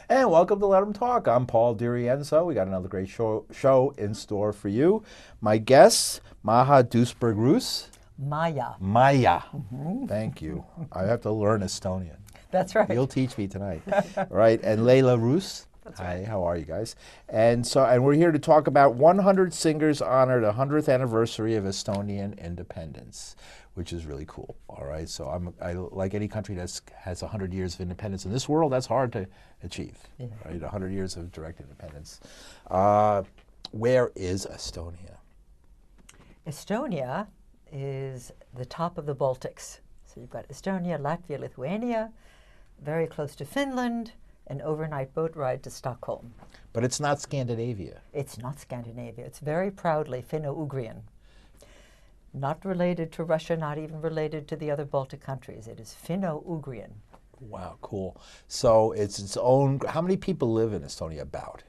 And welcome to Let 'Em Talk. I'm Paul DiRienzo. We got another great show in store for you. My guests, Maaja Duesberg Roos. Maaja. Maaja. Thank you. I have to learn Estonian. That's right. You'll teach me tonight. Right. And Leila Roos. That's right. Hi, how are you guys? And we're here to talk about 100 singers honor the 100th anniversary of Estonian independence, which is really cool. All right. So I like any country that has 100 years of independence in this world, that's hard to achieve. Yeah. Right. 100 years of direct independence. Where is Estonia? Estonia is the top of the Baltics. So you've got Estonia, Latvia, Lithuania, very close to Finland, an overnight boat ride to Stockholm. But it's not Scandinavia. It's not Scandinavia. It's very proudly Finno-Ugrian. Not related to Russia, not even related to the other Baltic countries. It is Finno-Ugrian. Wow, cool. So it's its own. How many people live in Estonia? About,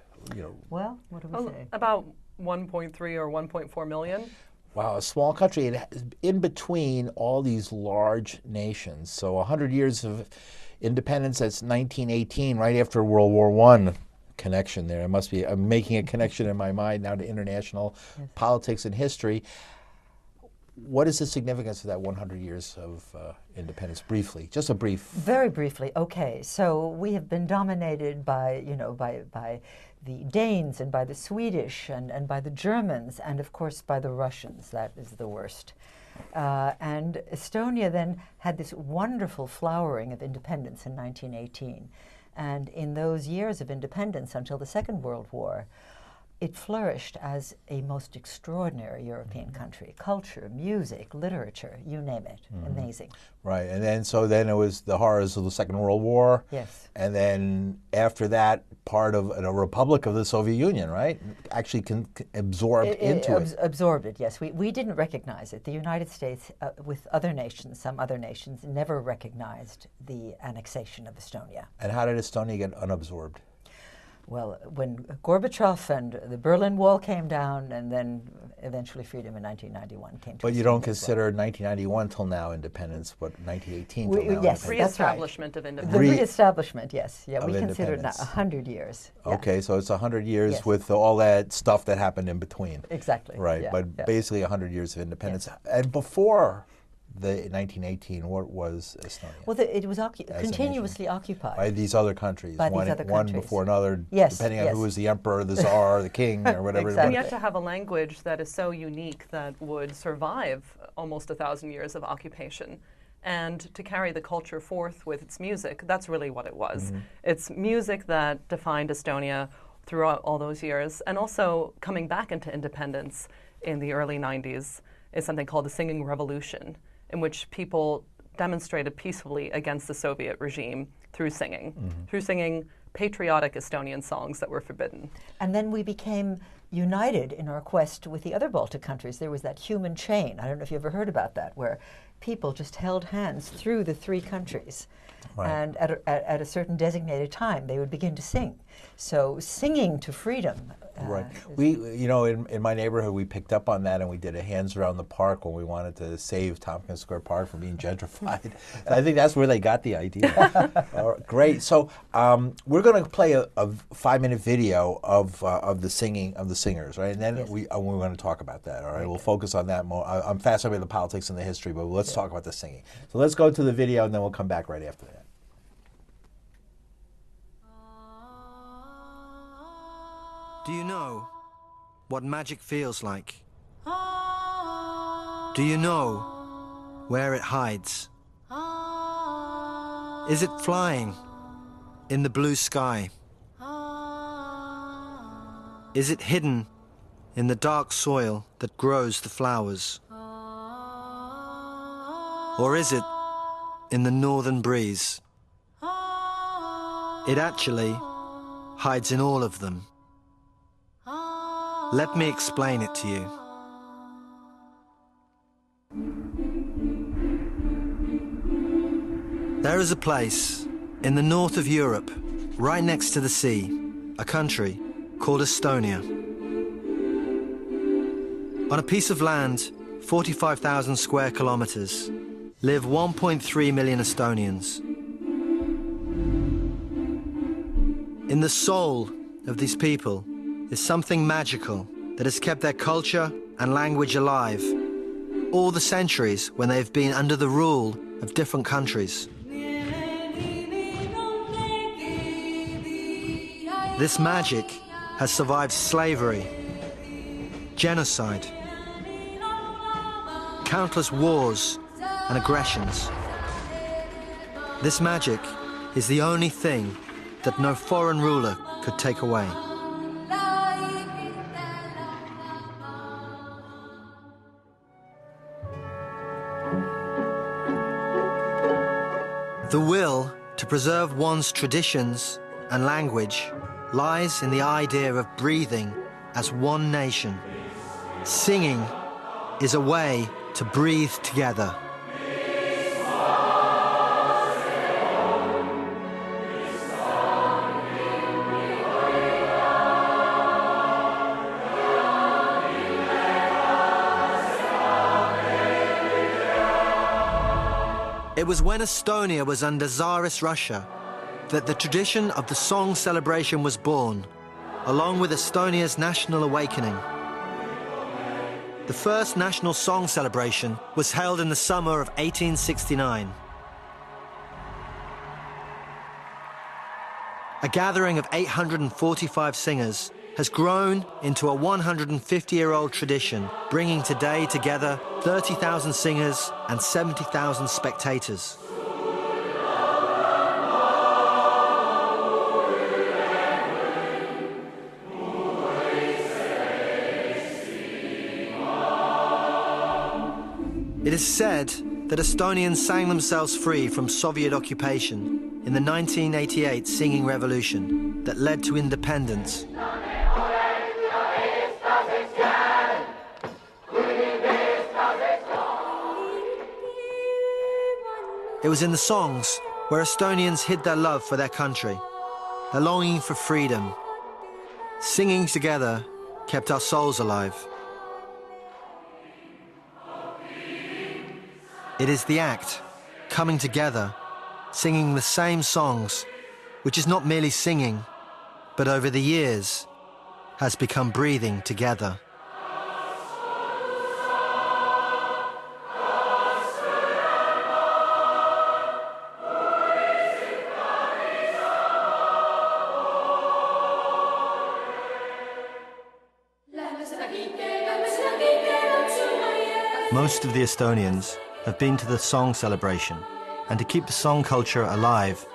Well, what do we say? About 1.3 or 1.4 million. Wow, a small country. In between all these large nations. So 100 years of independence. That's 1918, right after World War I. Connection there. I'm making a connection in my mind now to international politics and history. What is the significance of that 100 years of independence? Briefly, just a brief. Very briefly. Okay, so we have been dominated by, by the Danes and by the Swedish and by the Germans and of course by the Russians. That is the worst. And Estonia then had this wonderful flowering of independence in 1918. And in those years of independence until the Second World War, it flourished as a most extraordinary European country. Culture, music, literature, you name it. Amazing. Right, and then it was the horrors of the Second World War. Yes. And then after that, part of a republic of the Soviet Union, right? Actually absorbed into it. Absorbed it, yes. We didn't recognize it. The United States, with other nations, some other nations, never recognized the annexation of Estonia. And how did Estonia get unabsorbed? Well, when Gorbachev and the Berlin Wall came down, and then eventually freedom in 1991 came to But you don't consider 1991 till now independence, but 1918 till now yes, independence. Re-establishment of independence. The re-establishment, yes. Yeah, we consider it now independence. 100 years. Yeah. Okay, so it's 100 years Yes. with all that stuff that happened in between. Exactly. Right, yeah, but yeah. basically 100 years of independence. And before the 1918, what was Estonia? Well, it was a continuously occupied. By these other countries, By these one, other one countries. before another, Yes, depending on yes. who was the emperor, the czar, the king, or whatever. Exactly. And yet to have a language that is so unique that would survive almost 1,000 years of occupation, and to carry the culture forth with its music, that's really what it was. It's music that defined Estonia throughout all those years, and also coming back into independence in the early 90s is something called the Singing Revolution, in which people demonstrated peacefully against the Soviet regime through singing patriotic Estonian songs that were forbidden. And then we became united in our quest with the other Baltic countries. There was that human chain. I don't know if you ever heard about that, where people just held hands through the three countries. Right. And at a certain designated time, they would begin to sing. So singing to freedom. Right. We, in my neighborhood, we picked up on that, and we did a hands around the park when we wanted to save Tompkins Square Park from being gentrified. I think that's where they got the idea. Great. So we're going to play a 5-minute video of the singers, right? And then Yes. we're going to talk about that. All right. We'll focus on that more. I'm fascinated with the politics and the history, but let's talk about the singing. So let's go to the video, and then we'll come back right after that. Do you know what magic feels like? Do you know where it hides? Is it flying in the blue sky? Is it hidden in the dark soil that grows the flowers? Or is it in the northern breeze? It actually hides in all of them. Let me explain it to you. There is a place in the north of Europe, right next to the sea, a country called Estonia. On a piece of land, 45,000 square kilometers, live 1.3 million Estonians. In the soul of these people is something magical that has kept their culture and language alive all the centuries when they've been under the rule of different countries. This magic has survived slavery, genocide, countless wars and aggressions. This magic is the only thing that no foreign ruler could take away. The will to preserve one's traditions and language lies in the idea of breathing as one nation. Singing is a way to breathe together. It was when Estonia was under Tsarist Russia that the tradition of the song celebration was born, along with Estonia's national awakening. The first national song celebration was held in the summer of 1869. A gathering of 845 singers has grown into a 150-year-old tradition, bringing today together 30,000 singers and 70,000 spectators. It is said that Estonians sang themselves free from Soviet occupation in the 1988 singing revolution that led to independence. It was in the songs where Estonians hid their love for their country, their longing for freedom. Singing together kept our souls alive. It is the act, coming together, singing the same songs, which is not merely singing, but over the years has become breathing together. Most of the Estonians have been to the song celebration, and to keep the song culture alive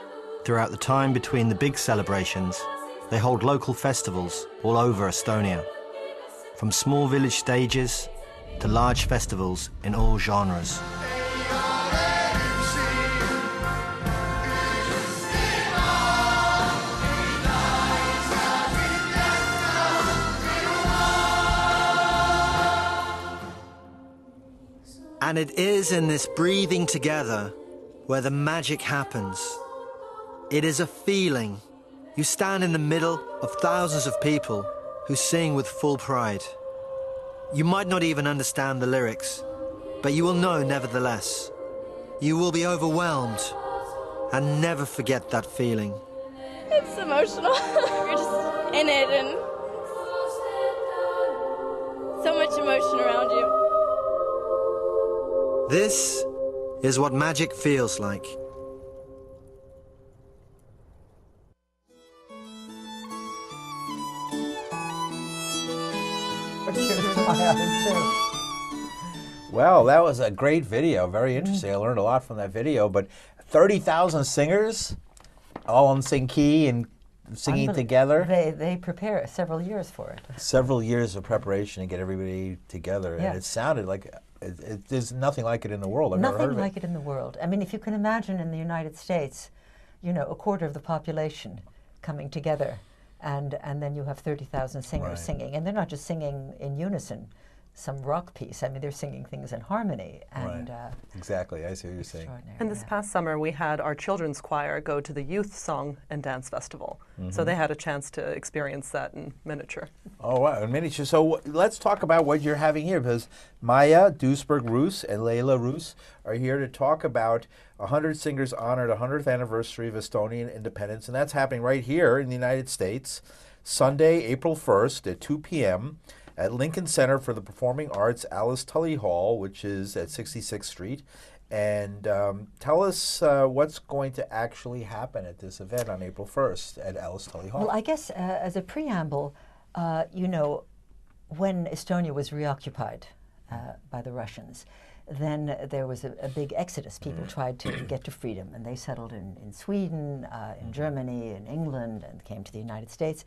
throughout the time between the big celebrations, they hold local festivals all over Estonia, from small village stages to large festivals in all genres. And it is in this breathing together where the magic happens. It is a feeling. You stand in the middle of thousands of people who sing with full pride. You might not even understand the lyrics, but you will know nevertheless. You will be overwhelmed and never forget that feeling. It's emotional. You're just in it and so much emotion around you. This is what magic feels like. Well, that was a great video. Very interesting. I learned a lot from that video. But 30,000 singers, all on sync key and singing together. They prepare several years for it. Several years of preparation to get everybody together. Yeah. And it sounded like there's nothing like it in the world. I've never heard of it. Nothing like it in the world. I mean, if you can imagine in the United States, you know, a quarter of the population coming together, and then you have 30,000 singers singing. And they're not just singing in unison, some rock piece. I mean, they're singing things in harmony. And exactly, I see what you're saying. And this past summer, we had our children's choir go to the Youth Song and Dance Festival. So they had a chance to experience that in miniature. Oh, wow, a miniature. So let's talk about what you're having here, because Maaja Duesberg Roos and Leila Roos are here to talk about 100 Singers honor the 100th anniversary of Estonian independence, and that's happening right here in the United States, Sunday, April 1st at 2 p.m. at Lincoln Center for the Performing Arts, Alice Tully Hall, which is at 66th Street. And tell us what's going to actually happen at this event on April 1st at Alice Tully Hall. Well, I guess as a preamble, you know, when Estonia was reoccupied by the Russians, then there was a big exodus. People tried to get to freedom, and they settled in Sweden, in Germany, in England, and came to the United States.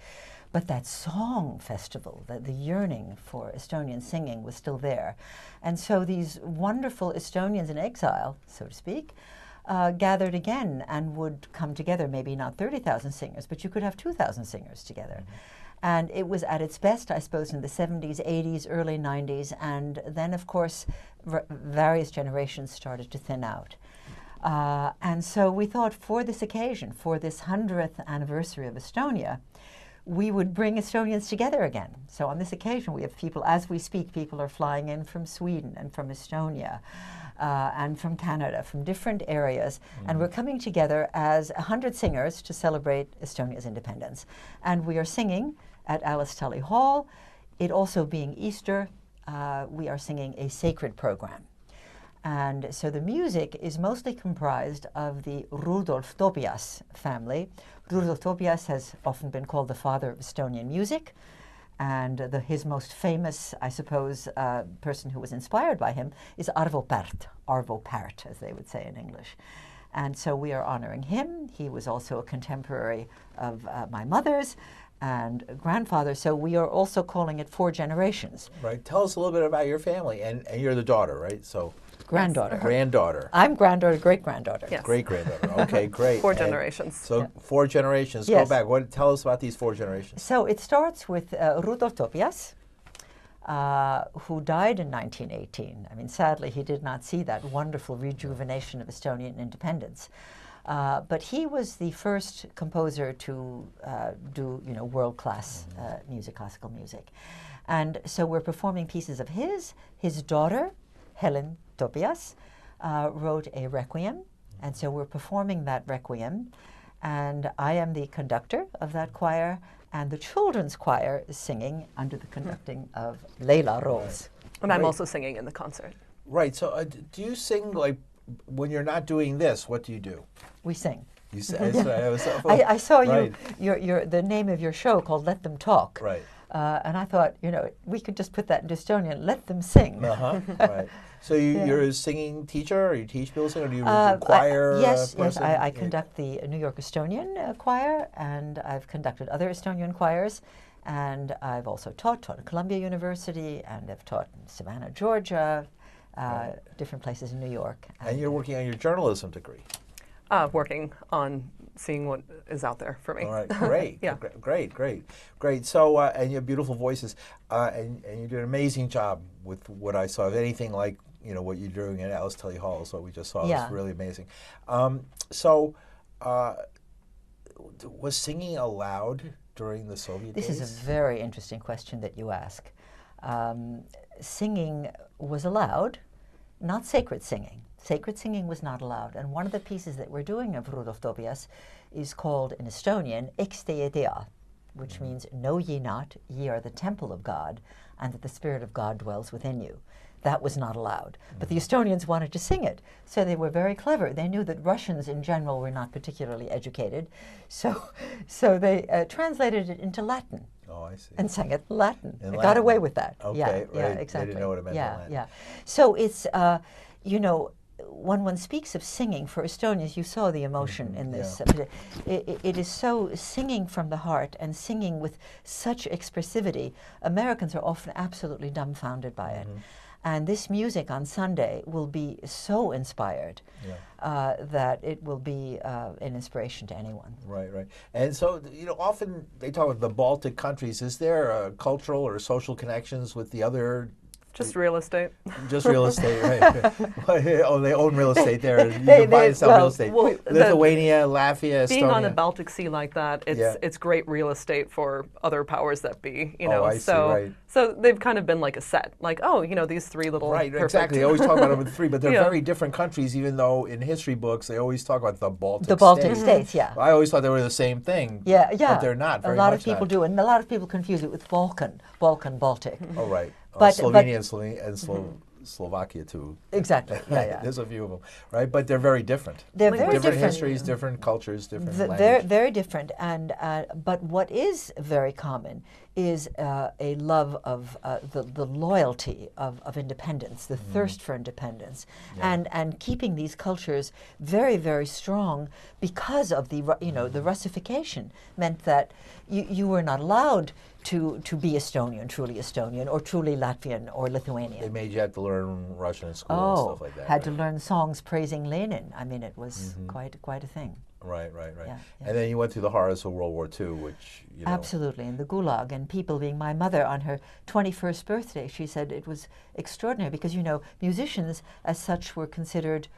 But that song festival, the yearning for Estonian singing was still there. And so these wonderful Estonians in exile, so to speak, gathered again and would come together, maybe not 30,000 singers, but you could have 2,000 singers together. And it was at its best, I suppose, in the 70s, 80s, early 90s, and then, of course, various generations started to thin out. And so we thought for this occasion, for this 100th anniversary of Estonia, we would bring Estonians together again. So on this occasion, we have people, as we speak, people are flying in from Sweden and from Estonia and from Canada, from different areas, and we're coming together as 100 singers to celebrate Estonia's independence. And we are singing at Alice Tully Hall. It also being Easter, we are singing a sacred program. And so the music is mostly comprised of the Rudolf Tobias family. Rudolf Tobias has often been called the father of Estonian music. And his most famous, I suppose, person who was inspired by him is Arvo Pärt, as they would say in English. And so we are honoring him. He was also a contemporary of my mother's and grandfather, so we are also calling it 4 generations. Right. Tell us a little bit about your family, and you're the daughter, right? So Granddaughter. Granddaughter. I'm granddaughter, great-granddaughter. Yes. Great-granddaughter. Okay, great. 4 And generations. so 4 generations. Yes. Go back. Tell us about these 4 generations. So it starts with Rudolf Tobias, who died in 1918. I mean, sadly, he did not see that wonderful rejuvenation of Estonian independence. But he was the first composer to do, you know, world-class music, classical music. And so we're performing pieces of his. His daughter, Helen Tobias, wrote a requiem. And so we're performing that requiem. And I am the conductor of that choir. And the children's choir is singing under the conducting of Leila Roos. And I'm Great. also singing in the concert. Right. So do you sing, like, when you're not doing this, what do you do? We sing. You say, I saw right. the name of your show called Let Them Talk. Right. And I thought, you know, we could just put that in Estonian, let them sing. Right. So you're a singing teacher, or you teach people sing, or do you do choir? Yes, person? I conduct the New York Estonian choir, and I've conducted other Estonian choirs, and I've also taught at Columbia University, and I've taught in Savannah, Georgia, different places in New York. And you're working on your journalism degree. Working on seeing what is out there for me. All right, great. Yeah. Great. So, and you have beautiful voices, and you do an amazing job with what I saw. If anything like, you know, what you're doing at Alice Tully Hall, so we just saw, Yeah. was really amazing. Was singing allowed during the Soviet days? This is a very interesting question that you ask. Singing was allowed, not sacred singing. Sacred singing was not allowed. And one of the pieces that we're doing of Rudolf Tobias is called in Estonian, Eks te ei tea, which means, know ye not, ye are the temple of God, and that the Spirit of God dwells within you. That was not allowed. But the Estonians wanted to sing it, so they were very clever. They knew that Russians in general were not particularly educated, so they translated it into Latin. Oh, I see. And sang it in Latin. In Got Latin. away with that. Okay, yeah, right. yeah, They exactly. didn't know what it meant in Yeah, Latin. yeah. So it's, you know, when one speaks of singing for Estonians, you saw the emotion in this. It is so singing from the heart and singing with such expressivity. Americans are often absolutely dumbfounded by it. And this music on Sunday will be so inspired that it will be an inspiration to anyone. Right. And so, you know, often they talk about the Baltic countries. Is there cultural or social connections with the other Just real estate. Just real estate, right? Oh, they own real estate there. And you can buy and sell real estate. Lithuania, Latvia, being Estonia. on the Baltic Sea like that, it's great real estate for other powers that be. You know, I see, right. So they've kind of been like a set, like, oh, you know, these three little Exactly. They always talk about them with three, but they're very different countries. Even though in history books they always talk about the Baltic. The Baltic states, yeah. I always thought they were the same thing. Yeah. But they're not. Very a lot much of people not. do, and a lot of people confuse it with Baltic. Oh, right. But Slovenia and Slovakia too. Exactly. Yeah. There's a few of them, right? But they're very different. They're very different histories, different cultures, different language. Very, very different. And but what is very common is a love of the loyalty of independence, the thirst for independence, and keeping these cultures very, very strong because of the the Russification meant that you were not allowed to be Estonian, truly Estonian, or truly Latvian or Lithuanian. They made you have to learn Russian in school and stuff like that. Had to learn songs praising Lenin. I mean, it was quite a thing. Right. Yeah. And then you went through the horrors of World War II, which, Absolutely, in the Gulag, and people being my mother on her 21st birthday, she said it was extraordinary because, musicians as such were considered,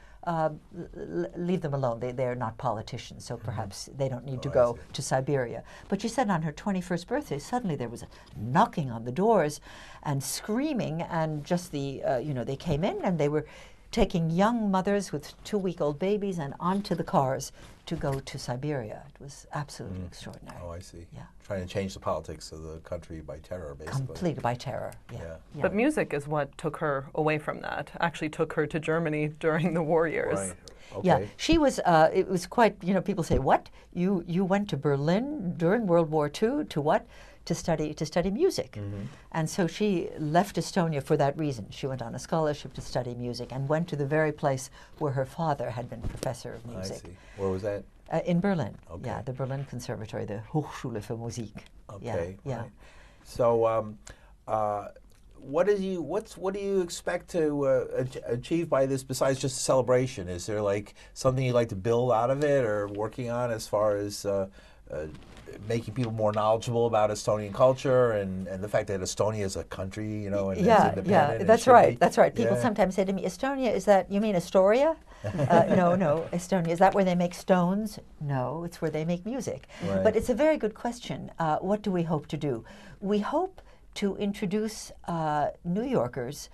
leave them alone, they're not politicians, so perhaps they don't need to go to Siberia. But she said on her 21st birthday, suddenly there was a knocking on the doors and screaming, and just they came in and they were taking young mothers with 2-week-old babies and onto the cars to go to Siberia. It was absolutely extraordinary. Oh, I see. Yeah. Trying to change the politics of the country by terror, basically. Completely by terror, yeah. But music is what took her away from that, actually took her to Germany during the war years. Right. Okay. Yeah, she was, it was quite, people say, what? You went to Berlin during World War II to what? To study music. And so she left Estonia for that reason. She went on a scholarship to study music and went to the very place where her father had been professor of music. I see. Where was that? In Berlin. Okay. Yeah, the Berlin Conservatory, the Hochschule für Musik. Okay. Yeah. Right. So, what do you expect to achieve by this besides just a celebration? Is there like something you'd like to build out of it or working on as far as making people more knowledgeable about Estonian culture and the fact that Estonia is a country, and it's independent? That's right. That's right. People sometimes say to me, Estonia, is that, you mean Astoria? No, Estonia. Is that where they make stones? No, it's where they make music. Right. But it's a very good question. What do we hope to do? We hope to introduce New Yorkers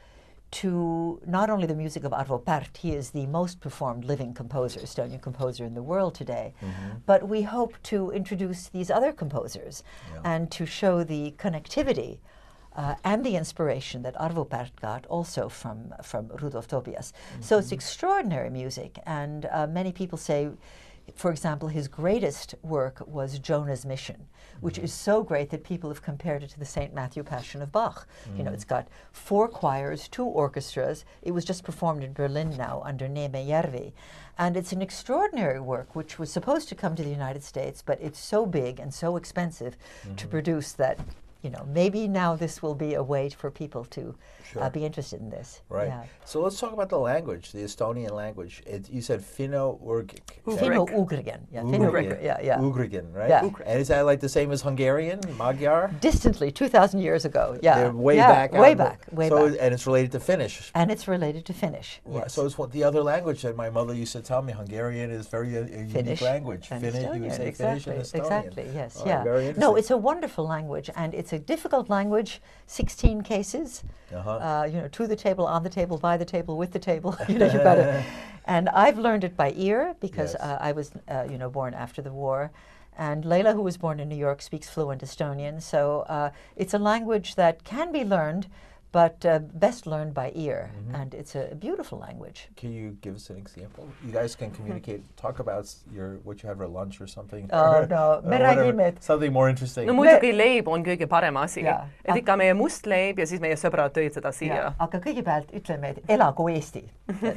to not only the music of Arvo Pärt, he is the most performed living composer, Estonian composer in the world today, but we hope to introduce these other composers and to show the connectivity and the inspiration that Arvo Pärt got also from Rudolf Tobias. So it's extraordinary music, and many people say, for example, his greatest work was Jonah's Mission, which is so great that people have compared it to the St. Matthew Passion of Bach. It's got 4 choirs, 2 orchestras. It was just performed in Berlin now under Neeme Järvi. And it's an extraordinary work, which was supposed to come to the United States, but it's so big and so expensive to produce that, maybe now this will be a way for people to be interested in this. Right. Yeah. So let's talk about the language, the Estonian language. You said Finno-Ugric. Finno-Ugric. Yeah, Finno-Ugric. Yeah. Ugric, right? Yeah. And is that like the same as Hungarian, Magyar? Distantly, 2,000 years ago. Yeah. They're way back. Way back. And it's related to Finnish. And it's related to Finnish. Right. Yes. So it's the other language that my mother used to tell me. Hungarian is very unique language. Finnish, you would say Finnish and Estonian. Exactly. Yes. Oh, yeah. Very interesting. No, it's a wonderful language, and it's a difficult language. 16 cases. To the table, on the table, by the table, with the table. You've got to. And I've learned it by ear because I was, born after the war. And Leila, who was born in New York, speaks fluent Estonian. So it's a language that can be learned, but best learned by ear. And it's a beautiful language. Can you give us an example? You guys can communicate, talk about what you have for lunch or something. Oh, no. Me räägime, something more interesting. No muidugi leib on kõige parem asi. Jaa. Et ikka meie must leib ja siis meie sõbrad tõid seda siia. Aga kõigepealt ütleme, et elagu Eesti.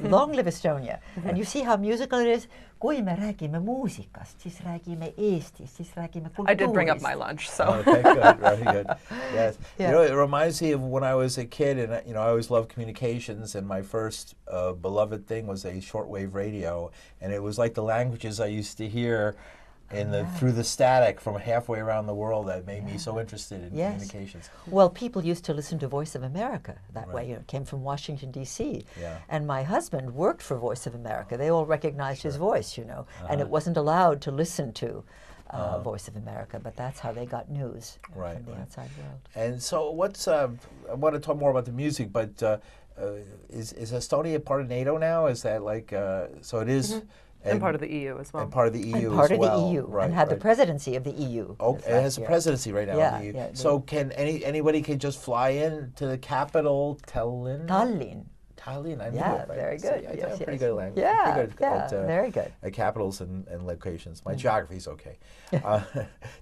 Long live Estonia. And you see how musical it is? Kui me räägime muusikast, siis räägime Eestist, siis räägime kultuurist. I did bring up my lunch, so. Okay, good, very good. Yes. Yeah. It reminds me of when I was a kid, and I always loved communications, and my first beloved thing was a shortwave radio, and it was like the languages I used to hear in the through the static from halfway around the world that made me so interested in Yes. communications. Well, people used to listen to Voice of America that way. Right. You know, it came from Washington, D.C. Yeah. And my husband worked for Voice of America. They all recognized his voice, you know, and it wasn't allowed to listen to Voice of America, but that's how they got news Right, from the right. outside world. And so, what's I want to talk more about the music, but is Estonia part of NATO now? Is that like so? It is, And part of the EU as well. and part of the EU And part as of well. the EU, right, and had the right. presidency of the EU. Oh, this it last has the year. presidency right now. Yeah, in the EU. yeah, So can anybody can just fly in to the capital, Tallinn? Tallinn. Tallinn. I knew Yeah, it, right? very See, good. I'm Yes, pretty yes. good at language. Yeah, Pretty good yeah, at, very good. At capitals and locations. My geography's okay.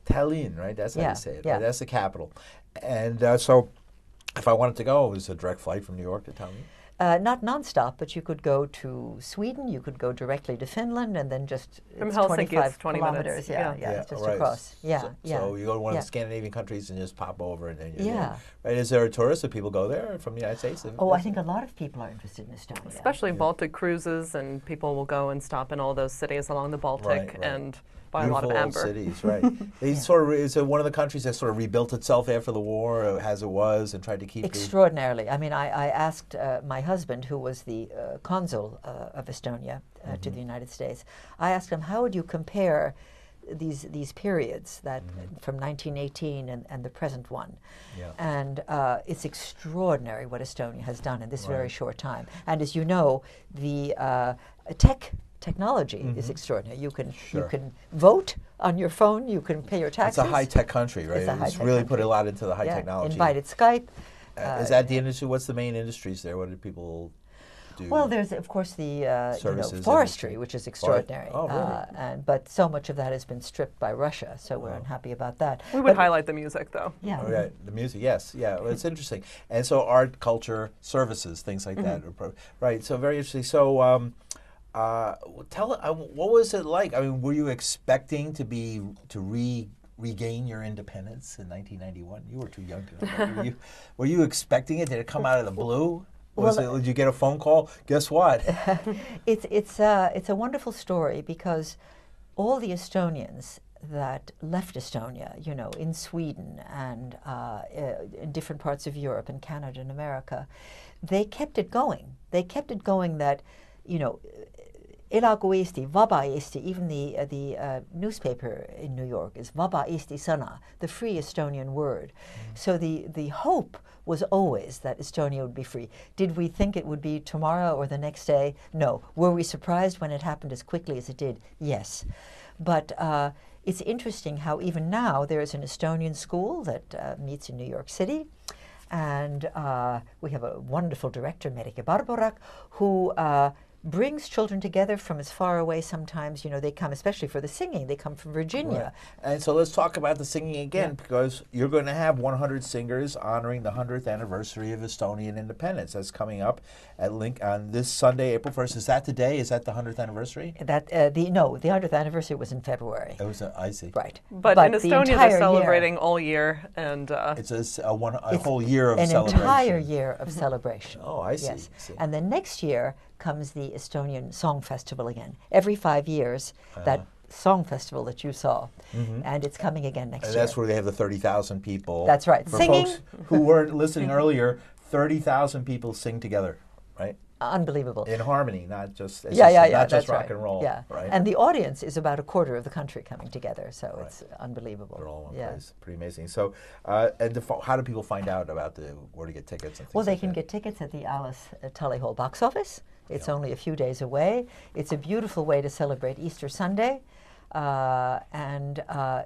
Tallinn, right? That's how Yeah, you say it. yeah. Right? That's the capital. And so, if I wanted to go, it was a direct flight from New York to Tallinn. Not nonstop, but you could go to Sweden. You could go directly to Finland, and then just From it's Helsinki, 25 it's 20 kilometers. minutes. Yeah, Yeah. it's just right. across. Yeah, so, yeah. So you go to one of yeah. the Scandinavian countries and just pop over, and then you're Yeah. there. Right? Is there a tourist that people go there from the United States? Oh, I think a lot of people are interested in Estonia. Especially Baltic cruises, and people will go and stop in all those cities along the Baltic Right, right. and buy a lot Beautiful of old amber. cities, right? They sort of is it one of the countries that sort of rebuilt itself after the war, as it was, and tried to keep Extraordinarily. I mean, I asked my husband, who was the consul of Estonia to the United States, I asked him, how would you compare these periods that from 1918 and the present one? Yeah. And it's extraordinary what Estonia has done in this very Right. short time. And as you know, the technology is extraordinary. You Sure. can vote on your phone. You can pay your It's taxes. a high-tech country, right? It's a It's high-tech really country. put a lot into the high Yeah, technology. invited Skype. Is that the industry? What's the main industries there? What do people do? Well, there's of course the Services forestry, industry. which is extraordinary. Oh, really? But so much of that has been stripped by Russia, so we're unhappy about that. We would But- highlight the music, though. Yeah. Oh, right. The music, yes, yeah, well, it's interesting. And so art, culture, services, things like that. Right, so very interesting. So what was it like? I mean, were you expecting to regain your independence in 1991? You were too young to know. But were you expecting it? Did it come out of the blue? Did you get a phone call? Guess what? It's a wonderful story because all the Estonians that left Estonia, you know, in Sweden and in different parts of Europe and Canada and America, they kept it going. They kept it going that, you know, Elagu Eesti, Vaba Eesti, even the newspaper in New York is Vaba Eesti Sõna, the free Estonian word. So the hope was always that Estonia would be free. Did we think it would be tomorrow or the next day? No. Were we surprised when it happened as quickly as it did? Yes. But it's interesting how even now there is an Estonian school that meets in New York City. And we have a wonderful director, Merike Barborak, who brings children together from as far away sometimes. You know, they come, especially for the singing, they come from Virginia. Right. And so let's talk about the singing again, because you're going to have 100 singers honoring the 100th anniversary of Estonian independence. That's coming up at on this Sunday, April 1st. Is that the day? Is that the 100th anniversary? That the 100th anniversary was in February. It was, I see. Right. But in the Estonia, entire they're celebrating year, all year, and It's a whole year of an celebration. entire year of celebration. Oh, I see. Yes. See. And then next year comes the Estonian Song Festival again. Every 5 years, that song festival that you saw, and it's coming again next And year. that's where they have the 30,000 people. That's right. For Singing. folks who weren't listening earlier, 30,000 people sing together, right? Unbelievable. In harmony, not just Yeah, not that's just rock right. and roll, Yeah, right? and the audience is about a quarter of the country coming together, so it's unbelievable. They're all in one yeah. place. Pretty amazing. So, how do people find out about where to get tickets and things Well, they like can that? get tickets at the Alice Tully Hall box office. It's only a few days away. It's a beautiful way to celebrate Easter Sunday, and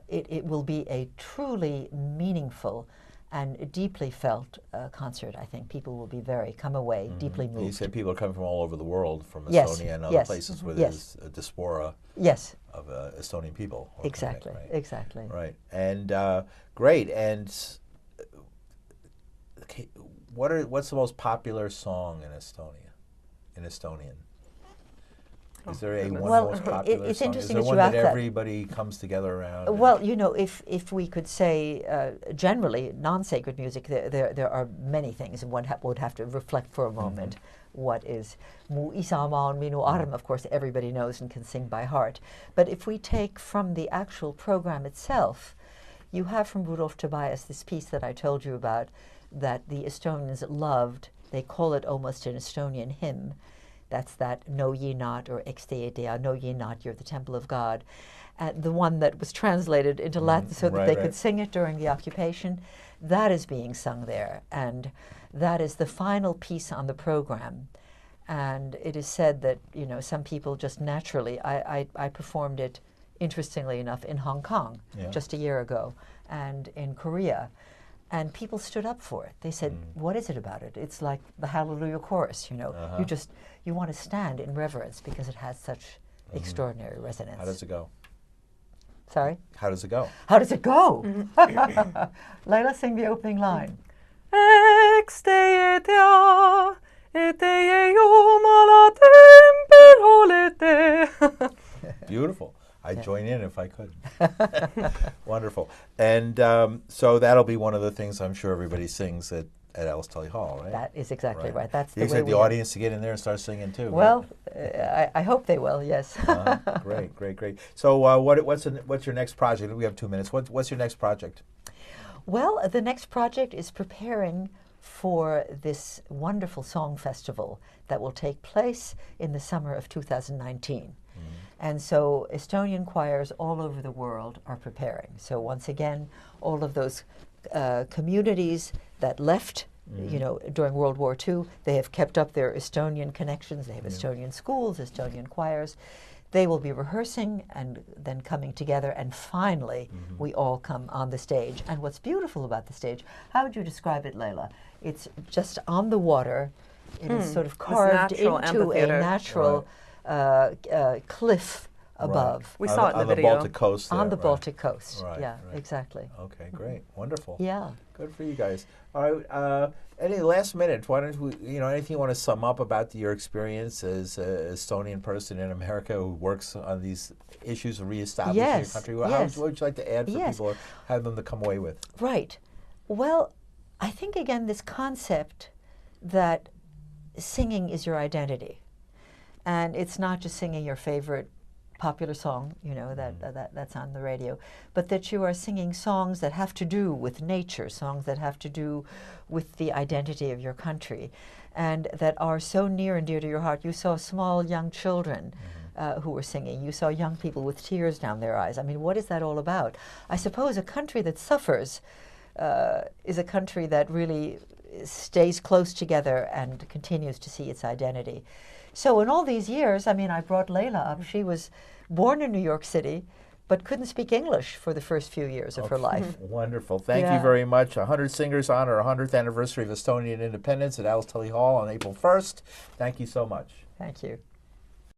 it will be a truly meaningful and deeply felt concert. I think people will be come away deeply moved. You said people are coming from all over the world, from Yes, Estonia and other yes, places where yes. there's a diaspora Yes, of Estonian people. or exactly, right? exactly. Right, and great. And okay, what's the most popular song in Estonia? In Estonian, is there a one Well, most popular it's song? interesting Is that there one you that ask that. everybody comes together around? and- Well, you know, if we could say generally non-sacred music, there are many things, and one would have to reflect for a moment. what is Mu Isamaan Minu Arm, of course, everybody knows and can sing by heart. But if we take from the actual program itself, you have from Rudolf Tobias this piece that I told you about that the Estonians loved. They call it almost an Estonian hymn. That's that Know Ye Not, or Ex Dea Dea, Know Ye Not, You're the Temple of God. The one that was translated into Latin so that they could sing it during the occupation. That is being sung there, and that is the final piece on the program. And it is said that, you know, some people just naturally, I performed it, interestingly enough, in Hong Kong just a year ago, and in Korea. And people stood up for it. They said, what is it about it? It's like the Hallelujah chorus, you know. You want to stand in reverence because it has such extraordinary resonance. How does it go? Sorry? How does it go? How does it go? Leila, sing the opening line. Ex Dea Dea, et Dea Jumala tempel olete. Beautiful. I'd join in if I could. Wonderful. And so that'll be one of the things I'm sure everybody sings at Alice Tully Hall, right? That is exactly right. That's you the way expect we the audience to get in there and start singing too. Well, I hope they will, yes. Great, great, great. So what's your next project? We have 2 minutes. What's your next project? Well, the next project is preparing for this wonderful song festival that will take place in the summer of 2019. And so Estonian choirs all over the world are preparing. So once again, all of those communities that left, you know, during World War II, they have kept up their Estonian connections. They have Estonian schools, Estonian choirs. They will be rehearsing and then coming together, and finally we all come on the stage. And what's beautiful about the stage, how would you describe it, Leila? It's just on the water. It is sort of carved into a natural cliff above. We saw it in the video. On the Baltic coast there, on the Baltic coast, yeah, right. Exactly. Okay, great, wonderful. Yeah. Good for you guys. All right, any last minute, why don't we, you know, anything you want to sum up about your experience as an Estonian person in America who works on these issues of reestablishing your country? What would you like to add for people or have them to come away with? Right. Well, I think, again, this concept that singing is your identity. And it's not just singing your favorite popular song, you know, that's on the radio, but that you are singing songs that have to do with nature, songs that have to do with the identity of your country, and that are so near and dear to your heart. You saw small young children who were singing. You saw young people with tears down their eyes. I mean, what is that all about? I suppose a country that suffers is a country that really stays close together and continues to see its identity. So in all these years, I mean, I brought Leila up. She was born in New York City, but couldn't speak English for the first few years of her life. Wonderful. Thank you very much. 100 Singers honor 100th anniversary of Estonian Independence at Alice Tully Hall on April 1st. Thank you so much. Thank you.